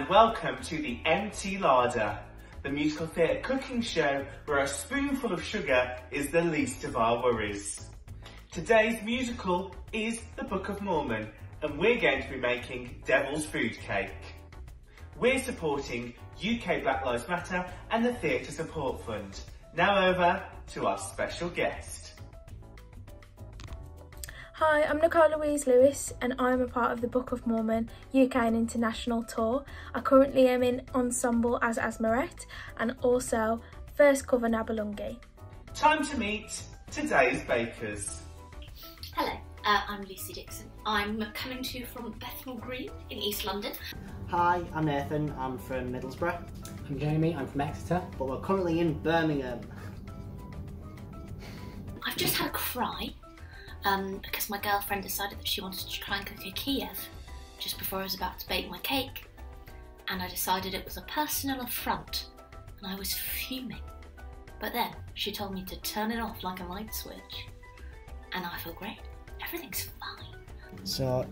and welcome to the MT Larder, the musical theatre cooking show where a spoonful of sugar is the least of our worries. Today's musical is the Book of Mormon, and we're going to be making Devil's Food Cake. We're supporting UK Black Lives Matter and the Theatre Support Fund. Now over to our special guest. Hi, I'm Nicole Louise Lewis and I'm a part of the Book of Mormon UK and International Tour. I currently am in ensemble as Asmarette and also first cover Nabalungi. Time to meet today's bakers. Hello, I'm Lucy Dixon. I'm coming to you from Bethnal Green in East London. Hi, I'm Nathan. I'm from Middlesbrough. I'm Jamie. I'm from Exeter. But we're currently in Birmingham. I've just had a cry because my girlfriend decided that she wanted to try and cook a Kiev just before I was about to bake my cake, and I decided it was a personal affront and I was fuming. But then she told me to turn it off like a light switch and I feel great. Everything's fine. So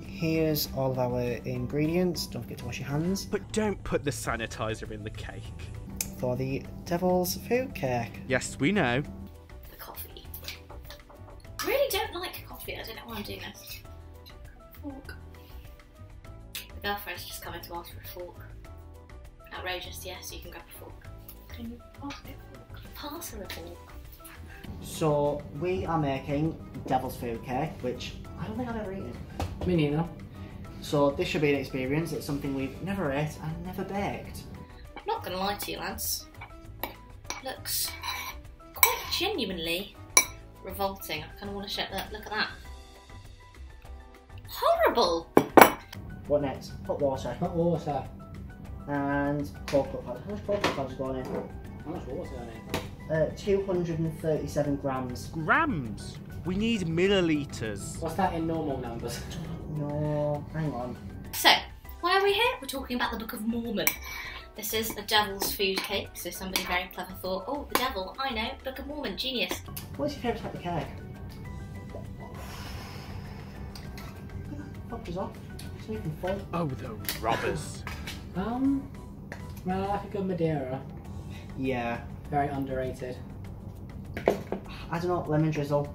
here's all of our ingredients. Don't forget to wash your hands. But don't put the sanitizer in the cake. For the Devil's Food Cake. Yes, we know. The coffee. I really don't like coffee. I don't know why I'm doing this. Fork. The girlfriend's just coming to ask for a fork. Outrageous, yes, you can grab a fork. Can you pass me a fork? Pass her a fork. So we are making Devil's Food Cake, which I don't think I've ever eaten. Me neither. So this should be an experience. It's something we've never ate and never baked. I'm not going to lie to you, lads. Looks quite genuinely revolting. I kind of want to show that. Look at that. Horrible! What next? Hot water. Hot water. And cocoa powder. How much cocoa powder is going in? How much water going in? 237 grams. Grams? We need millilitres. What's that in normal numbers? No, hang on. So, why are we here? We're talking about the Book of Mormon. This is a devil's food cake, so somebody very clever thought, oh, the devil, I know, Book of Mormon, genius. What's your favourite type of cake? Fuck us off. It's not even full. Oh, the robbers. Well, I like a good Madeira. Yeah. Very underrated. I don't know, lemon drizzle.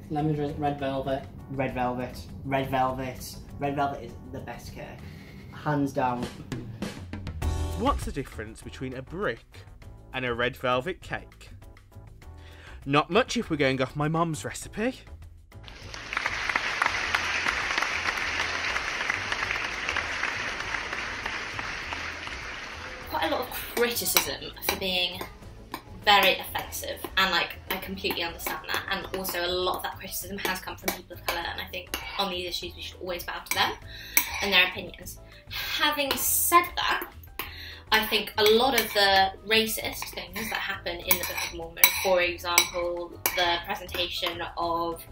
Lemon drizzle, red velvet. Red velvet. Red velvet. Red velvet is the best cake. Hands down. What's the difference between a brick and a red velvet cake? Not much if we're going off my mum's recipe. Quite a lot of criticism for being very offensive, and like I completely understand that, and also a lot of that criticism has come from people of colour, and I think on these issues we should always bow to them and their opinions. Having said that, I think a lot of the racist things that happen in the Book of Mormon, for example, the presentation of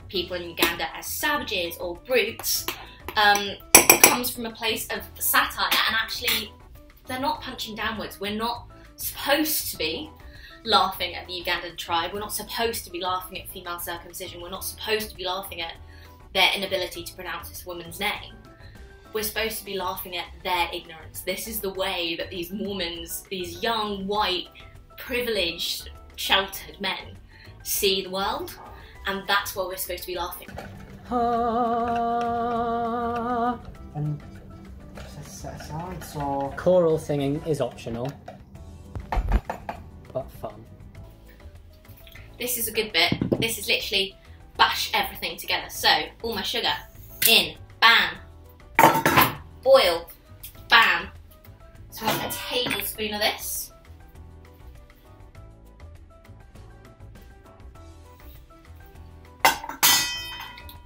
people in Uganda as savages or brutes, comes from a place of satire, and actually they're not punching downwards. We're not supposed to be laughing at the Ugandan tribe. We're not supposed to be laughing at female circumcision. We're not supposed to be laughing at their inability to pronounce this woman's name. We're supposed to be laughing at their ignorance. This is the way that these Mormons, these young, white, privileged, sheltered men see the world, and that's why we're supposed to be laughing. And set aside, so... Choral singing is optional, but fun. This is a good bit. This is literally bash everything together. So, all my sugar in, bam. Oil, bam. So I want a tablespoon of this. But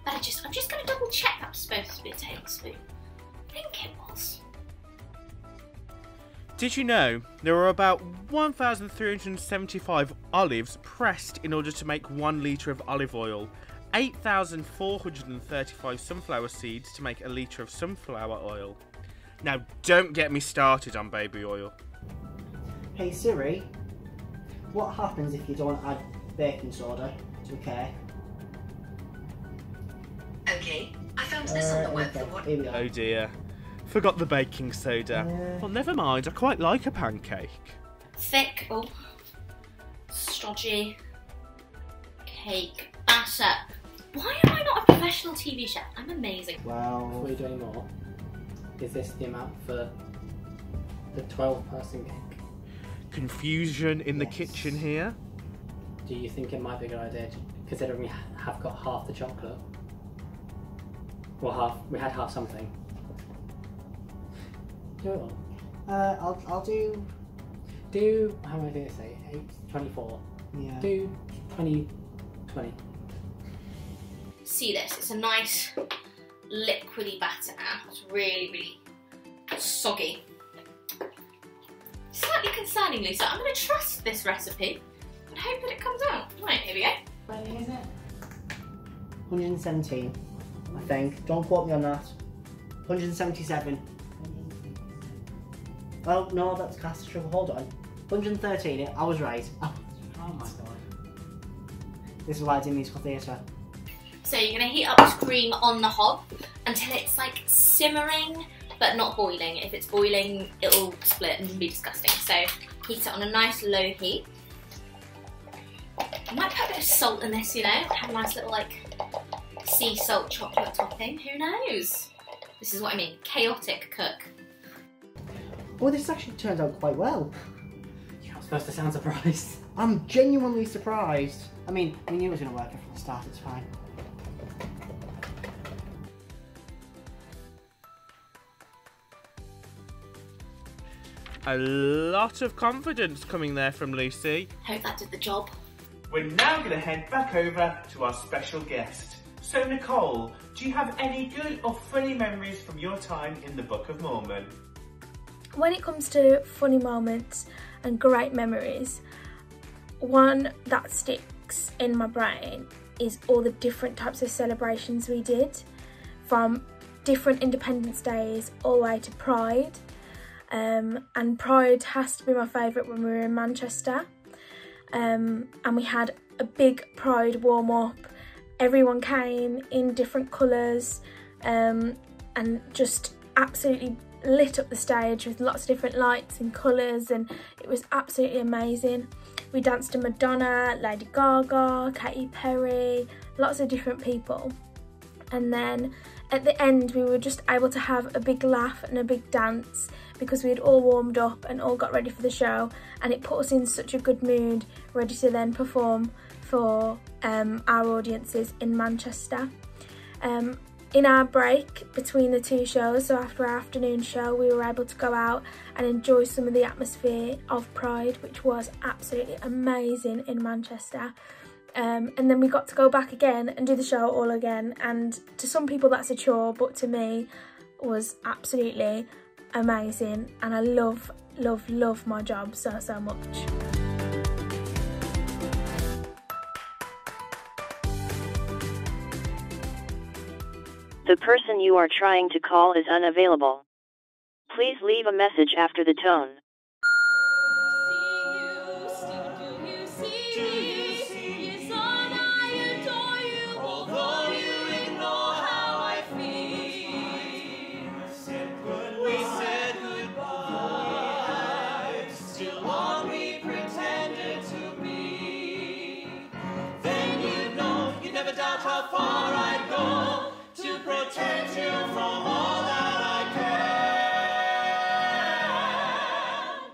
I'm just going to double check that's supposed to be a tablespoon. I think it was. Did you know there are about 1,375 olives pressed in order to make 1 litre of olive oil, 8,435 sunflower seeds to make a litre of sunflower oil. Now don't get me started on baby oil. Hey Siri, what happens if you don't add baking soda to a cake? Okay, I found this on the web for what... Here we go. Oh dear. Forgot the baking soda. Yeah. Well, never mind, I quite like a pancake. Thick, stodgy cake batter. Why am I not a professional TV chef? I'm amazing. Well, Before you do any more, is this the amount for the 12-person cake? Confusion in the Yes. kitchen here. Do you think it might be a good idea, considering we have got half the chocolate? Well, we had half something. Do it all. I'll do. Do, how many did I say? 24. Yeah. Do 20. See this? It's a nice liquidy batter now. It's really, really soggy. Slightly concerningly so. I'm going to trust this recipe and hope that it comes out. Right, here we go. What is it? 117, I think. Don't quote me on that. 177. Oh no, that's caster sugar. Hold on. 113. I was right. Oh my god. This is why I did musical theatre. So you're going to heat up this cream on the hob until it's like simmering but not boiling. If it's boiling, it'll split and be disgusting. So heat it on a nice low heat. I might put a bit of salt in this, you know, have a nice little like sea salt chocolate topping. Who knows? This is what I mean, chaotic cook. Oh, this actually turned out quite well. You're not supposed to sound surprised. I'm genuinely surprised. I mean, we knew it was going to work from the start. It's fine. A lot of confidence coming there from Lucy. Hope that did the job. We're now going to head back over to our special guest. So Nicole, do you have any good or funny memories from your time in the Book of Mormon? When it comes to funny moments and great memories, one that sticks in my brain is all the different types of celebrations we did, from different Independence Days all the way to Pride. And Pride has to be my favourite when we were in Manchester. And we had a big Pride warm-up. Everyone came in different colours and just absolutely lit up the stage with lots of different lights and colours, and it was absolutely amazing. We danced to Madonna, Lady Gaga, Katy Perry, lots of different people. And then at the end we were just able to have a big laugh and a big dance because we had all warmed up and all got ready for the show, and it put us in such a good mood, ready to then perform for our audiences in Manchester. In our break between the two shows, so after our afternoon show, we were able to go out and enjoy some of the atmosphere of Pride, which was absolutely amazing in Manchester. And then we got to go back again and do the show all again, and to some people that's a chore, but to me was absolutely amazing, and I love my job so much. The person you are trying to call is unavailable. Please leave a message after the tone. How far I'd go to protect you from all that I can.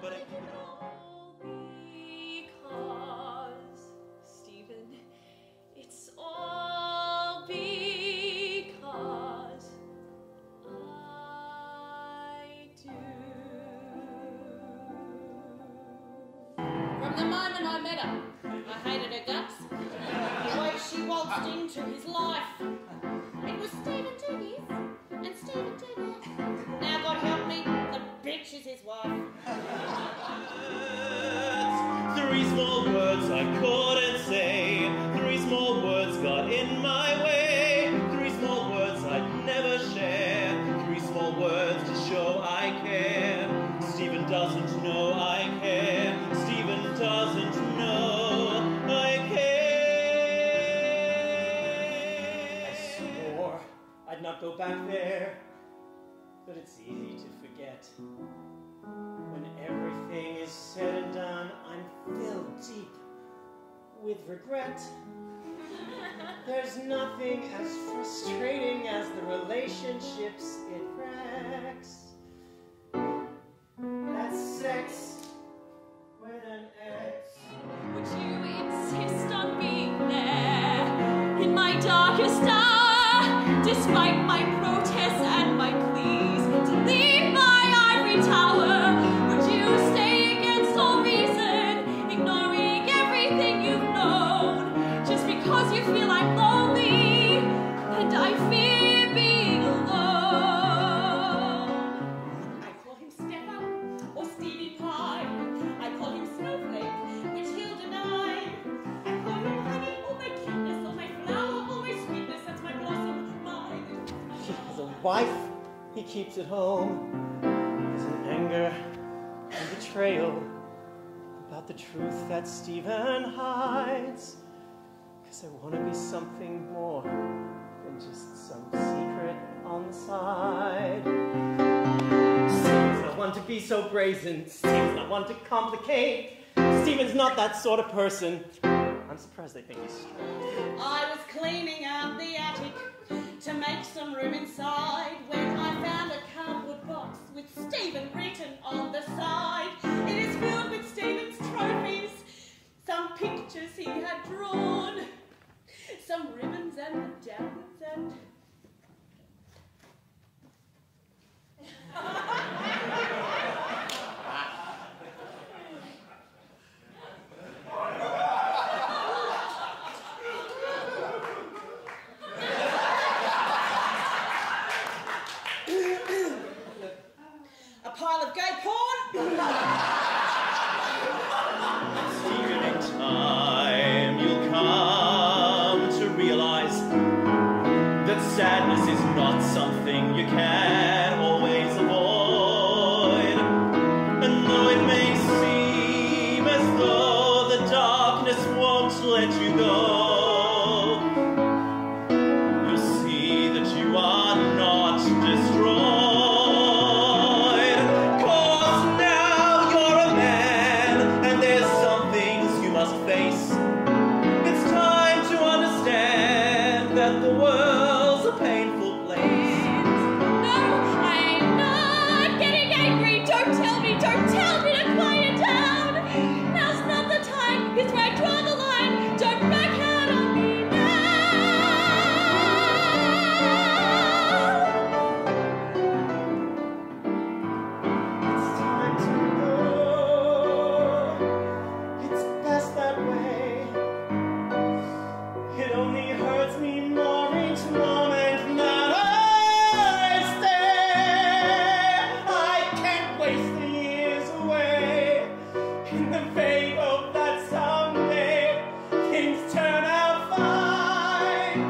But I can all because, Stephen, it's all because I do. From the moment I met her, I hated her guts. The way she waltzed into his life. It was Stephen did this, and Stephen did that. Now God help me, the bitch is his wife. Three small words I couldn't say. Three small words got in my way. Three small words I'd never share. Three small words to show I care. Stephen doesn't know I care. Stephen doesn't know I care. I swore I'd not go back there. but it's easy to forget. When everything is said and done, I'm filled deep with regret. There's nothing as frustrating as the relationships it wrecks. That's sex with an X. Would you insist on being there in my darkest hour, despite my protests and my pleas to leave my ivory tower? Would you stay against all reason, ignoring everything you've known, just because you feel I'm lonely and I fear being alone? I call him Stefan or Stevie Pie. I call him Snowflake, which he'll deny. I call him honey, all my cuteness, all my flower, all my sweetness, that's my blossom, mine. He has a wife he keeps at home. There's an anger and betrayal about the truth that Stephen hides. 'Cause I want to be something more than just some secret on the side. Stephen's not one to be so brazen. Stephen's not one to complicate. Stephen's not that sort of person. I'm surprised they think he's straight. I was cleaning out the attic to make some room inside when I found a cardboard box with Stephen written on the side. It is filled with Stephen's trophies, some pictures he had drawn, some ribbons and medallions and... a pile of gay porn. Stephen, in time you'll come to realize that sadness is not something you can always avoid. And though it may seem as though the darkness won't let you go, you'll see that you are not destroyed. 'Cause now you're a man, and there's some things you must face. It's time to understand that the world's a painful place. No, I'm not getting angry. Don't tell me to quiet down. Now's not the time. It's where I draw the line. Don't back out on me It's time to go. It's best that way. It only hurts me more each moment that I stay. I can't waste the years away in the vague hope that someday things turn out fine.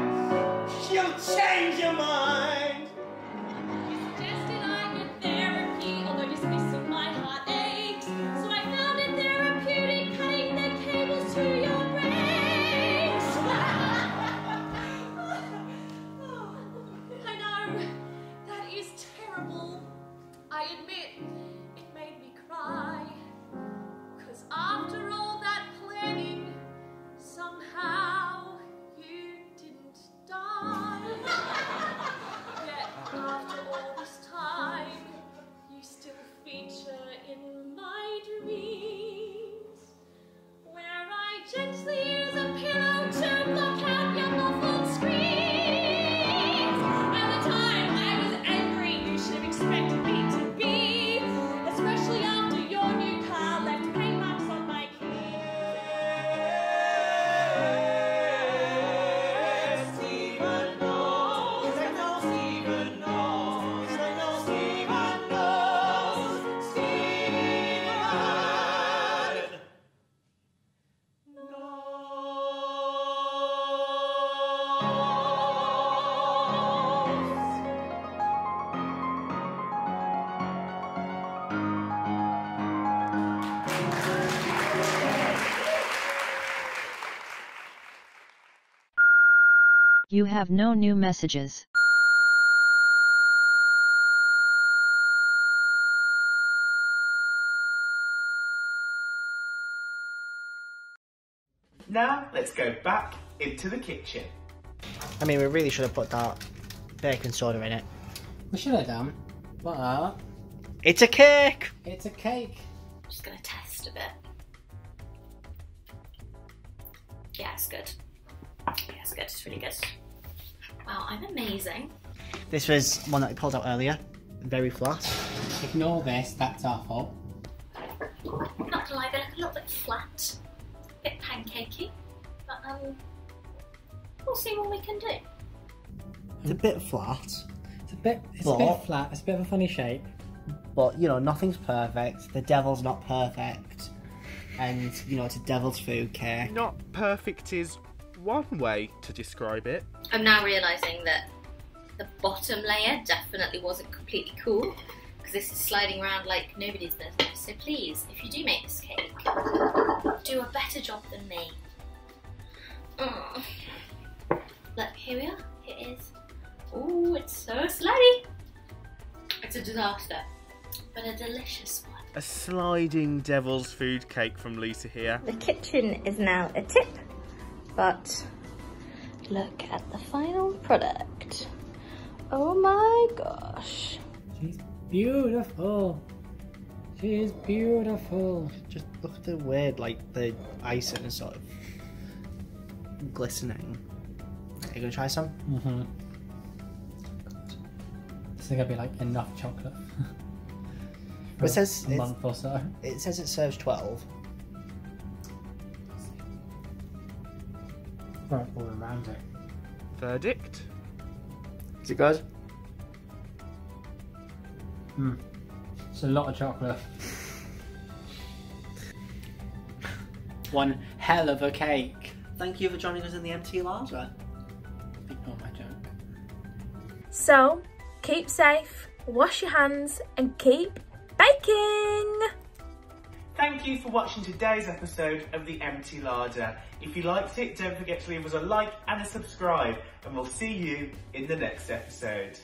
You'll change your mind. You suggested I get therapy, although dismissing my heart aches. So I found it therapeutic cutting the cables to your brains. I know, that is terrible. I admit, it made me cry. 'Cause after all that planning, somehow you didn't die. Yet after all this time, you still feature in my dreams, where I gently use a pillow to block out your muffled screams. At the time I was angry, you should have expected me to be, especially after your new car left paint marks on my keys. Stephen knows, I know Stephen knows, I know Stephen knows, Stephen You have no new messages. Now let's go back into the kitchen. I mean, we really should have put that baking soda in it. We should have done. But It's a cake! it's a cake. I'm just gonna test a bit. Yeah, it's good. Yeah, it's good. It's really good. Wow, I'm amazing. This was one that we pulled out earlier. Very flat. Ignore this, that's our fault. I'm not gonna lie, they look a little bit flat, a bit pancakey, but we'll see what we can do. It's a bit flat. It's a bit flat, it's a bit of a funny shape. But, you know, nothing's perfect. The devil's not perfect. And, you know, it's a devil's food cake. Not perfect is one way to describe it. I'm now realising that the bottom layer definitely wasn't completely cool, because this is sliding around like nobody's business. So please, if you do make this cake, do a better job than me. Look, here we are. It is. Oh, it's so slidey. It's a disaster, but a delicious one. A sliding devil's food cake from Lisa here. The kitchen is now a tip, but look at the final product. Oh my gosh. She's beautiful. She is beautiful. Just look at the weird, like, the icing is sort of glistening. Are you gonna try some? Mm-hmm. This is gonna be like enough chocolate. It says a month or so. It says it serves 12. Right, all around it. Verdict? Is it good? It's a lot of chocolate. One hell of a cake. Thank you for joining us in the MT Larder. Ignore my joke. So, keep safe, wash your hands, and keep baking! Thank you for watching today's episode of the MT Larder. If you liked it, don't forget to leave us a like and a subscribe, and we'll see you in the next episode.